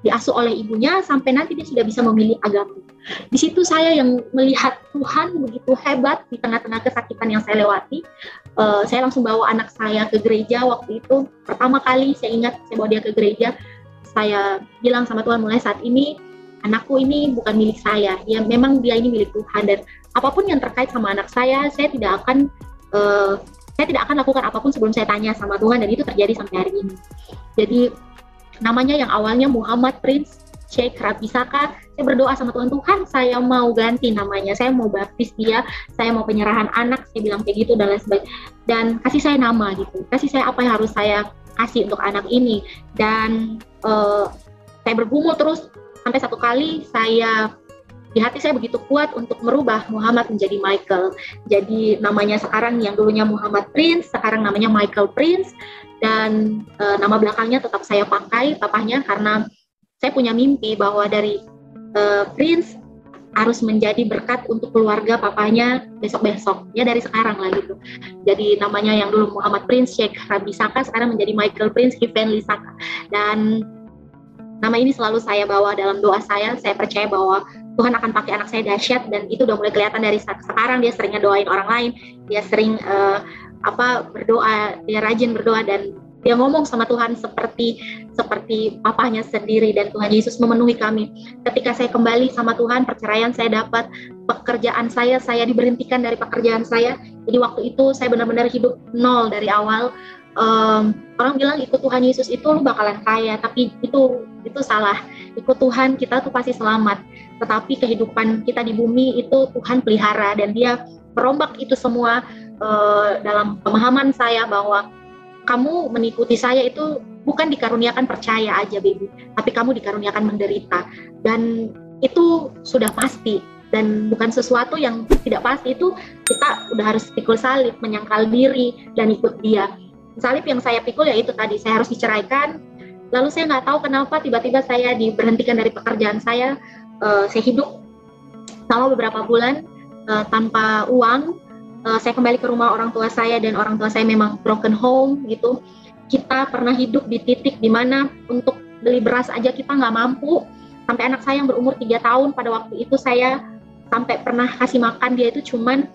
diasuh oleh ibunya sampai nanti dia sudah bisa memilih agama. Di situ saya yang melihat Tuhan begitu hebat di tengah-tengah kesakitan yang saya lewati. Saya langsung bawa anak saya ke gereja waktu itu. Pertama kali saya ingat saya bawa dia ke gereja. Saya bilang sama Tuhan, mulai saat ini anakku ini bukan milik saya. Ya memang dia ini milik Tuhan, dan apapun yang terkait sama anak saya tidak akan lakukan apapun sebelum saya tanya sama Tuhan, dan itu terjadi sampai hari ini. Jadi namanya yang awalnya Muhammad Prince Sheikh Rabisaka, saya berdoa sama Tuhan, saya mau ganti namanya, saya mau baptis dia, saya mau penyerahan anak, saya bilang kayak gitu dan lain sebagainya, dan kasih saya nama gitu, kasih saya apa yang harus saya kasih untuk anak ini. Dan saya bergumul terus sampai satu kali di hati saya begitu kuat untuk merubah Muhammad menjadi Michael. Jadi namanya sekarang yang dulunya Muhammad Prince, sekarang namanya Michael Prince, dan nama belakangnya tetap saya pakai papahnya, karena saya punya mimpi bahwa dari Prince harus menjadi berkat untuk keluarga papanya besok-besok, ya dari sekarang lah gitu. Jadi namanya yang dulu Muhammad Prince Sheikh Rabisaka, sekarang menjadi Michael Prince Heavenly Saka. Dan nama ini selalu saya bawa dalam doa saya percaya bahwa Tuhan akan pakai anak saya dahsyat, dan itu udah mulai kelihatan dari sekarang. Dia sering doain orang lain, dia sering berdoa, dia rajin berdoa, dan dia ngomong sama Tuhan seperti papahnya sendiri, dan Tuhan Yesus memenuhi kami. Ketika saya kembali sama Tuhan, perceraian saya dapat, pekerjaan saya diberhentikan dari pekerjaan saya. Jadi waktu itu saya benar-benar hidup nol dari awal. Orang bilang ikut Tuhan Yesus itu lu bakalan kaya, tapi itu salah. Ikut Tuhan kita tuh pasti selamat, tetapi kehidupan kita di bumi itu Tuhan pelihara, dan Dia merombak itu semua dalam pemahaman saya bahwa kamu mengikuti saya itu bukan dikaruniakan percaya aja, baby, tapi kamu dikaruniakan menderita, dan itu sudah pasti. Dan bukan sesuatu yang tidak pasti, itu kita udah harus pikul salib, menyangkal diri, dan ikut Dia. Salib yang saya pikul ya itu tadi, saya harus diceraikan, lalu saya nggak tahu kenapa tiba-tiba saya diberhentikan dari pekerjaan saya. Saya hidup selama beberapa bulan tanpa uang. Saya kembali ke rumah orang tua saya, dan orang tua saya memang broken home gitu. Kita pernah hidup di titik dimana untuk beli beras aja kita nggak mampu. Sampai anak saya yang berumur 3 tahun pada waktu itu, saya sampai pernah kasih makan dia itu cuman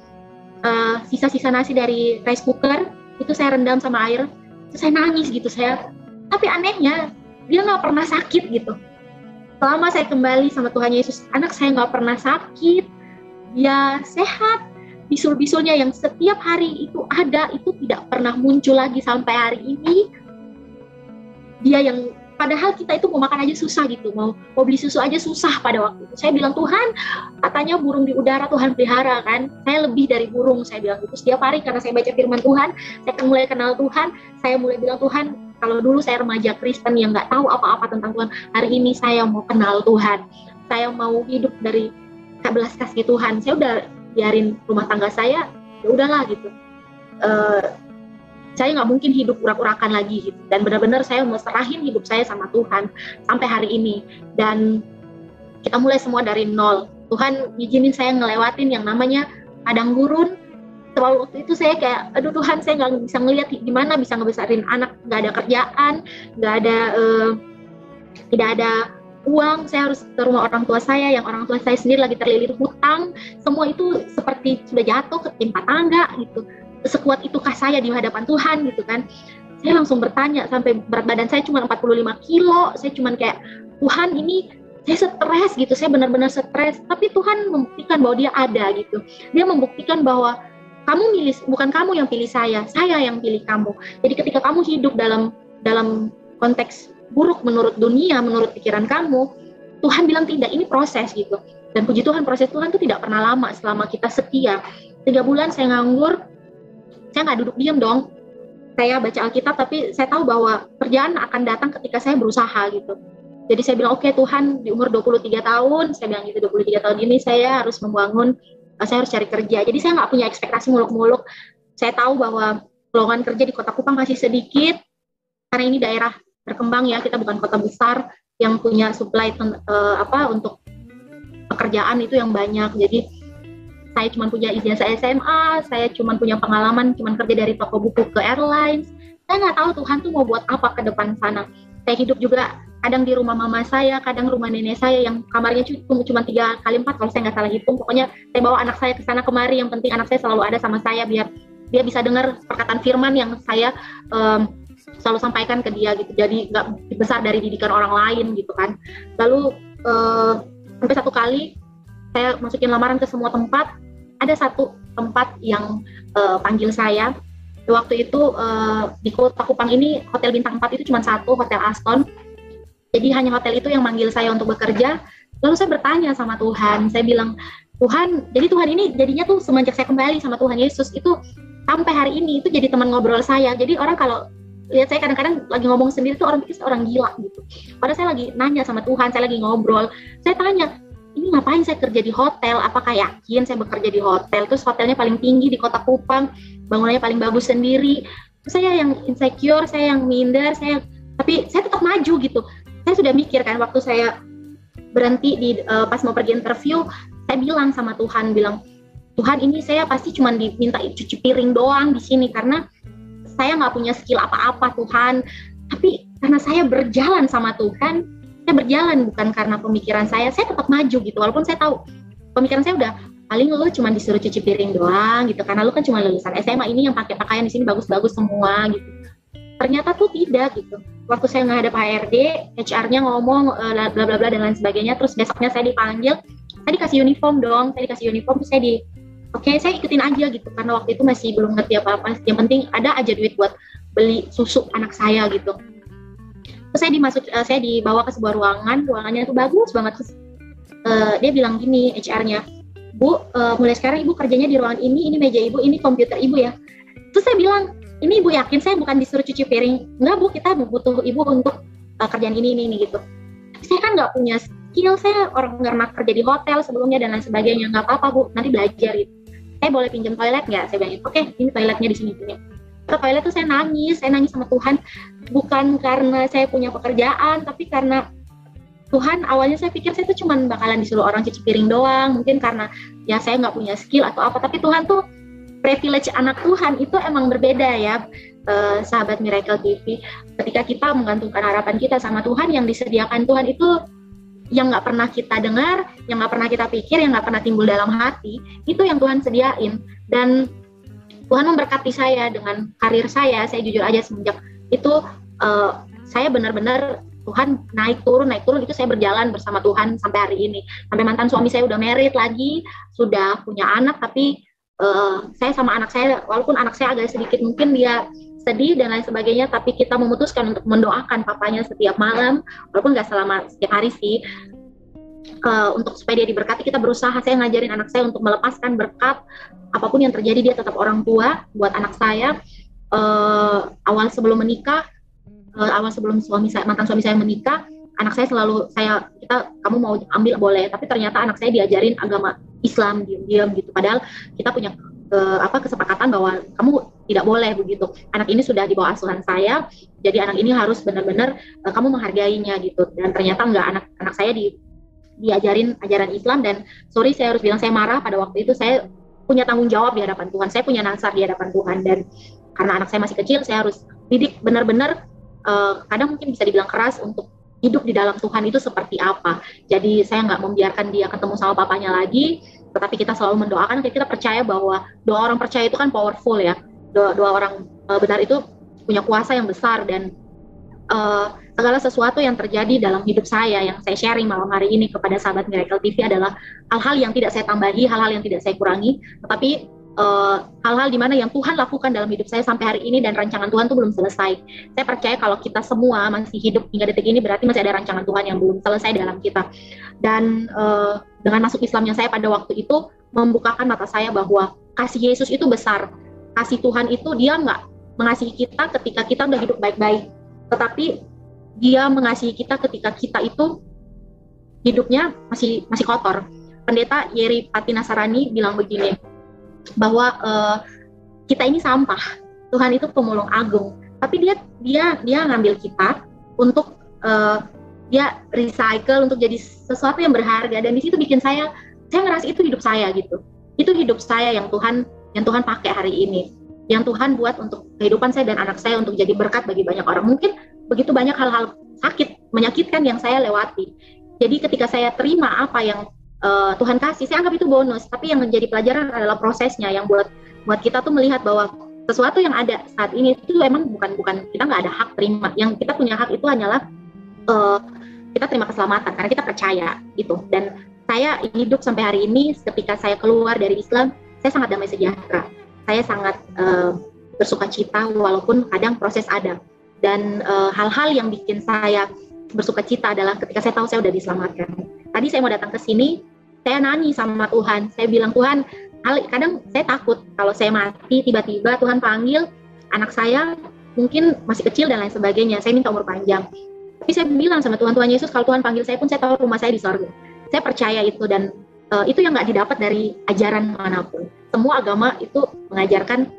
sisa-sisa nasi dari rice cooker, itu saya rendam sama air, terus saya nangis gitu. Tapi anehnya dia nggak pernah sakit gitu. Selama saya kembali sama Tuhan Yesus, anak saya nggak pernah sakit, dia sehat. Bisul-bisulnya yang setiap hari itu ada, itu tidak pernah muncul lagi sampai hari ini. Dia yang padahal kita itu mau makan aja susah gitu, mau beli susu aja susah pada waktu itu. Saya bilang, Tuhan, katanya burung di udara Tuhan pelihara kan, saya lebih dari burung, saya bilang gitu. Setiap hari karena saya baca firman Tuhan, saya mulai kenal Tuhan, saya mulai bilang, Tuhan, kalau dulu saya remaja Kristen yang nggak tahu apa-apa tentang Tuhan, hari ini saya mau kenal Tuhan, saya mau hidup dari belas kasih Tuhan. Saya udah biarin rumah tangga saya, ya udahlah gitu. Saya nggak mungkin hidup urak-urakan lagi gitu, dan benar-benar saya mau serahin hidup saya sama Tuhan sampai hari ini. Dan kita mulai semua dari nol. Tuhan izinin saya ngelewatin yang namanya padang gurun. Waktu itu saya kayak, aduh Tuhan, saya nggak bisa ngelihat gimana bisa ngebesarin anak, nggak ada kerjaan, tidak ada uang, saya harus ke rumah orang tua saya, yang orang tua saya sendiri lagi terlilit hutang. Semua itu seperti sudah jatuh ke timpa tangga gitu. Sekuat itukah saya di hadapan Tuhan gitu kan. Saya langsung bertanya, sampai berat badan saya cuma 45 kilo, saya cuma kayak, Tuhan, ini saya stres gitu, saya benar-benar stres. Tapi Tuhan membuktikan bahwa Dia ada gitu. Dia membuktikan bahwa bukan kamu yang pilih saya yang pilih kamu. Jadi ketika kamu hidup dalam konteks buruk menurut dunia, menurut pikiran kamu, Tuhan bilang tidak, ini proses gitu. Dan puji Tuhan, proses Tuhan itu tidak pernah lama selama kita setia. 3 bulan saya nganggur, saya nggak duduk diam dong. Saya baca Alkitab, tapi saya tahu bahwa kerjaan akan datang ketika saya berusaha gitu. Jadi saya bilang, oke, Tuhan, di umur 23 tahun, saya bilang gitu, 23 tahun ini saya harus saya harus cari kerja. Jadi saya nggak punya ekspektasi muluk-muluk. Saya tahu bahwa lowongan kerja di Kota Kupang masih sedikit, karena ini daerah berkembang ya, kita bukan kota besar yang punya supply untuk pekerjaan itu yang banyak. Jadi saya cuma punya ijazah SMA, saya cuma punya pengalaman cuma kerja dari toko buku ke airlines. Saya nggak tahu Tuhan tuh mau buat apa ke depan sana. Saya hidup juga kadang di rumah mama saya, kadang rumah nenek saya yang kamarnya cuma 3 kali 4 kalau saya nggak salah hitung. Pokoknya saya bawa anak saya ke sana kemari, yang penting anak saya selalu ada sama saya biar dia bisa dengar perkataan firman yang saya selalu sampaikan ke dia gitu. Jadi nggak besar dari didikan orang lain gitu kan. Lalu sampai satu kali saya masukin lamaran ke semua tempat, ada satu tempat yang panggil saya. Waktu itu di Kota Kupang ini hotel bintang 4 itu cuma satu, Hotel Aston. Jadi hanya hotel itu yang manggil saya untuk bekerja. Lalu saya bertanya sama Tuhan, saya bilang, Tuhan, jadi Tuhan ini jadinya tuh semenjak saya kembali sama Tuhan Yesus itu sampai hari ini itu jadi teman ngobrol saya. Jadi orang kalau lihat saya kadang-kadang lagi ngomong sendiri tuh orang pikir saya orang gila gitu. Padahal saya lagi nanya sama Tuhan, saya lagi ngobrol. Saya tanya, ini ngapain saya kerja di hotel? Apakah yakin saya bekerja di hotel? Terus hotelnya paling tinggi di Kota Kupang, bangunannya paling bagus sendiri. Terus saya yang insecure, saya yang minder, tapi saya tetap maju gitu. Saya sudah mikir kan, waktu saya berhenti pas mau pergi interview, saya bilang sama Tuhan, Tuhan, ini saya pasti cuma diminta cuci piring doang di sini karena saya nggak punya skill apa-apa Tuhan. Tapi karena saya berjalan sama Tuhan, saya berjalan bukan karena pemikiran saya tetap maju gitu. Walaupun saya tahu pemikiran saya udah paling lu cuma disuruh cuci piring doang gitu, karena lu kan cuma lulusan SMA, ini yang pakai pakaian di sini bagus-bagus semua gitu. Ternyata tuh tidak gitu. Waktu saya ngadep HRD, HR-nya ngomong bla bla bla dan lain sebagainya, terus besoknya saya dipanggil, saya dikasih uniform dong, terus saya Oke, saya ikutin aja gitu karena waktu itu masih belum ngerti apa-apa. Yang penting ada aja duit buat beli susu anak saya gitu. Terus saya dibawa ke sebuah ruangannya itu bagus banget. Terus dia bilang gini, HR-nya, Bu, mulai sekarang Ibu kerjanya di ruangan ini meja Ibu, ini komputer Ibu ya. Terus saya bilang, ini Ibu yakin saya bukan disuruh cuci piring? Enggak Bu, kita butuh Ibu untuk kerjaan ini gitu. Tapi saya kan nggak punya skill, saya orang nggak pernah kerja di hotel sebelumnya dan lain sebagainya. Nggak apa-apa Bu, nanti belajar gitu. Saya boleh pinjam toilet nggak? Saya bilang, oke, ini toiletnya di sini. Ke toilet tuh saya nangis sama Tuhan, bukan karena saya punya pekerjaan, tapi karena Tuhan, awalnya saya pikir saya tuh cuma bakalan disuruh orang cuci piring doang, mungkin karena ya saya nggak punya skill atau apa, tapi Tuhan tuh privilege anak Tuhan itu emang berbeda ya, sahabat Miracle TV. Ketika kita menggantungkan harapan kita sama Tuhan, yang disediakan Tuhan itu yang nggak pernah kita dengar, yang nggak pernah kita pikir, yang nggak pernah timbul dalam hati, itu yang Tuhan sediain. Dan Tuhan memberkati saya dengan karir saya jujur aja semenjak itu saya benar-benar Tuhan naik turun itu saya berjalan bersama Tuhan sampai hari ini. Sampai mantan suami saya udah married lagi, sudah punya anak, tapi saya sama anak saya, walaupun anak saya agak sedikit mungkin dia sedih dan lain sebagainya, tapi kita memutuskan untuk mendoakan papanya setiap malam, walaupun nggak selama setiap hari sih, untuk supaya dia diberkati. Kita berusaha, saya ngajarin anak saya untuk melepaskan berkat, apapun yang terjadi dia tetap orang tua buat anak saya. Awal sebelum mantan suami saya menikah, anak saya selalu kamu mau ambil boleh, tapi ternyata anak saya diajarin agama Islam diam-diam gitu, padahal kita punya kesepakatan bahwa kamu tidak boleh begitu. Anak ini sudah di bawah asuhan saya, jadi anak ini harus benar-benar kamu menghargainya gitu. Dan ternyata enggak, anak saya diajarin ajaran Islam. Dan sorry, saya harus bilang saya marah pada waktu itu. Saya punya tanggung jawab di hadapan Tuhan, saya punya nasar di hadapan Tuhan, dan karena anak saya masih kecil, saya harus didik benar-benar. Kadang mungkin bisa dibilang keras untuk hidup di dalam Tuhan itu seperti apa. Jadi saya nggak membiarkan dia ketemu sama papanya lagi, tetapi kita selalu mendoakan. Kita percaya bahwa doa orang percaya itu kan powerful ya. Doa orang benar itu punya kuasa yang besar, dan segala sesuatu yang terjadi dalam hidup saya yang saya sharing malam hari ini kepada sahabat Miracle TV adalah hal-hal yang tidak saya tambahi, hal-hal yang tidak saya kurangi, tetapi hal-hal di mana yang Tuhan lakukan dalam hidup saya sampai hari ini, dan rancangan Tuhan itu belum selesai. Saya percaya kalau kita semua masih hidup hingga detik ini, berarti masih ada rancangan Tuhan yang belum selesai dalam kita. Dan dengan masuk Islamnya saya pada waktu itu membukakan mata saya bahwa kasih Yesus itu besar. Kasih Tuhan itu dia nggak mengasihi kita ketika kita udah hidup baik-baik, tetapi dia mengasihi kita ketika kita itu hidupnya masih kotor. Pendeta Yeri Pati Nasarani bilang begini, bahwa kita ini sampah, Tuhan itu pemulung agung, tapi dia ngambil kita untuk dia recycle untuk jadi sesuatu yang berharga. Dan di situ bikin saya ngerasa itu hidup saya gitu, itu hidup saya yang Tuhan pakai hari ini, yang Tuhan buat untuk kehidupan saya dan anak saya, untuk jadi berkat bagi banyak orang. Mungkin begitu banyak hal-hal sakit, menyakitkan yang saya lewati. Jadi ketika saya terima apa yang Tuhan kasih, saya anggap itu bonus, tapi yang menjadi pelajaran adalah prosesnya, yang buat kita tuh melihat bahwa sesuatu yang ada saat ini itu emang bukan kita nggak ada hak terima. Yang kita punya hak itu hanyalah kita terima keselamatan karena kita percaya gitu. Dan saya hidup sampai hari ini, ketika saya keluar dari Islam, saya sangat damai sejahtera, saya sangat bersuka cita walaupun kadang proses ada. Dan hal-hal yang bikin saya bersuka cita adalah ketika saya tahu saya udah diselamatkan. Tadi saya mau datang ke sini, saya nani sama Tuhan. Saya bilang, Tuhan, kadang saya takut kalau saya mati, tiba-tiba Tuhan panggil anak saya, mungkin masih kecil dan lain sebagainya. Saya minta umur panjang. Tapi saya bilang sama Tuhan Yesus, kalau Tuhan panggil saya pun, saya tahu rumah saya di sorga. Saya percaya itu, dan itu yang nggak didapat dari ajaran manapun. Semua agama itu mengajarkan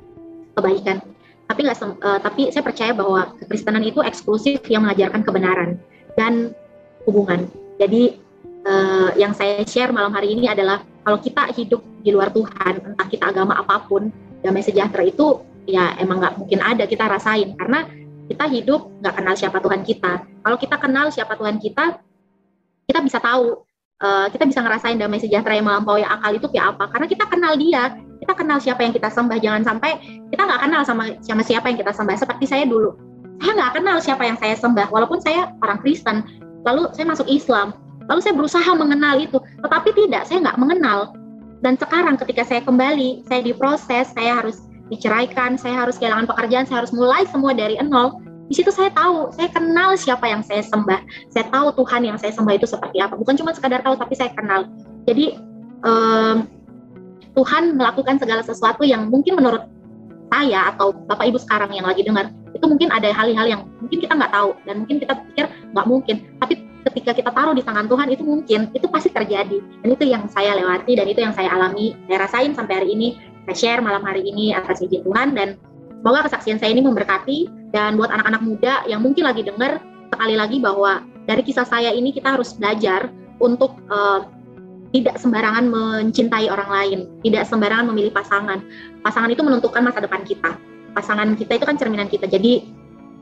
kebaikan. Tapi saya percaya bahwa kekristenan itu eksklusif yang mengajarkan kebenaran dan hubungan. Jadi yang saya share malam hari ini adalah kalau kita hidup di luar Tuhan, entah kita agama apapun, damai sejahtera itu ya emang nggak mungkin ada kita rasain, karena kita hidup nggak kenal siapa Tuhan kita. Kalau kita kenal siapa Tuhan kita bisa tahu, kita bisa ngerasain damai sejahtera yang melampaui akal itu kayak apa, karena kita kenal dia, kita kenal siapa yang kita sembah. Jangan sampai kita nggak kenal sama siapa yang kita sembah. Seperti saya dulu, saya nggak kenal siapa yang saya sembah, walaupun saya orang Kristen, lalu saya masuk Islam, lalu saya berusaha mengenal itu, tetapi tidak, saya nggak mengenal. Dan sekarang ketika saya kembali, saya diproses, saya harus diceraikan, saya harus kehilangan pekerjaan, saya harus mulai semua dari nol. Di situ saya tahu, saya kenal siapa yang saya sembah. Saya tahu Tuhan yang saya sembah itu seperti apa. Bukan cuma sekadar tahu, tapi saya kenal. Jadi Tuhan melakukan segala sesuatu yang mungkin menurut saya atau Bapak Ibu sekarang yang lagi dengar, itu mungkin ada hal-hal yang mungkin kita nggak tahu dan mungkin kita pikir nggak mungkin. Tapi ketika kita taruh di tangan Tuhan itu mungkin, itu pasti terjadi. Dan itu yang saya lewati dan itu yang saya alami, saya rasain sampai hari ini. Saya share malam hari ini atas izin Tuhan, dan semoga kesaksian saya ini memberkati. Dan buat anak-anak muda yang mungkin lagi dengar, sekali lagi bahwa dari kisah saya ini kita harus belajar untuk tidak sembarangan mencintai orang lain, tidak sembarangan memilih pasangan. Pasangan itu menentukan masa depan kita. Pasangan kita itu kan cerminan kita. Jadi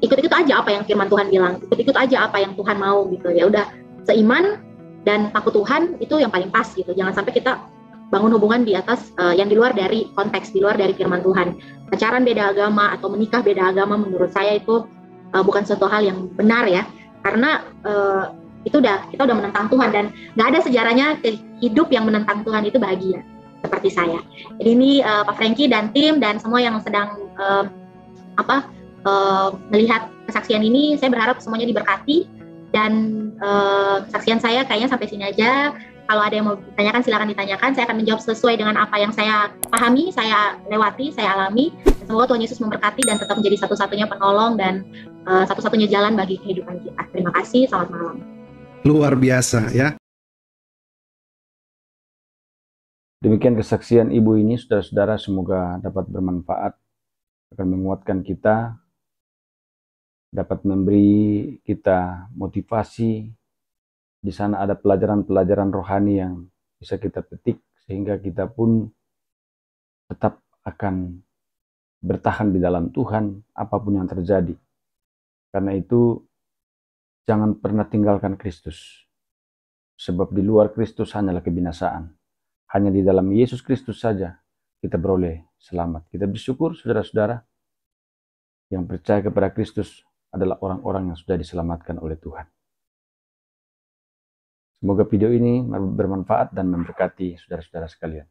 ikut-ikut aja apa yang firman Tuhan bilang, ikut-ikut aja apa yang Tuhan mau gitu. Ya udah, seiman dan takut Tuhan itu yang paling pas gitu. Jangan sampai kita bangun hubungan di atas yang di luar dari konteks, di luar dari firman Tuhan. Pacaran beda agama atau menikah beda agama menurut saya itu bukan suatu hal yang benar ya. Karena kita udah menentang Tuhan, dan nggak ada sejarahnya hidup yang menentang Tuhan itu bahagia seperti saya. Jadi ini Pak Frankie dan tim dan semua yang sedang melihat kesaksian ini, saya berharap semuanya diberkati. Dan kesaksian saya kayaknya sampai sini aja. Kalau ada yang mau ditanyakan silakan ditanyakan. Saya akan menjawab sesuai dengan apa yang saya pahami, saya lewati, saya alami. Semoga Tuhan Yesus memberkati dan tetap menjadi satu-satunya penolong dan satu-satunya jalan bagi kehidupan kita. Terima kasih, selamat malam. Luar biasa ya. Demikian kesaksian ibu ini, saudara-saudara, semoga dapat bermanfaat, akan menguatkan kita, dapat memberi kita motivasi. Di sana ada pelajaran-pelajaran rohani yang bisa kita petik, sehingga kita pun tetap akan bertahan di dalam Tuhan apapun yang terjadi. Karena itu jangan pernah tinggalkan Kristus, sebab di luar Kristus hanyalah kebinasaan. Hanya di dalam Yesus Kristus saja kita beroleh selamat. Kita bersyukur, saudara-saudara, yang percaya kepada Kristus adalah orang-orang yang sudah diselamatkan oleh Tuhan. Semoga video ini bermanfaat dan memberkati saudara-saudara sekalian.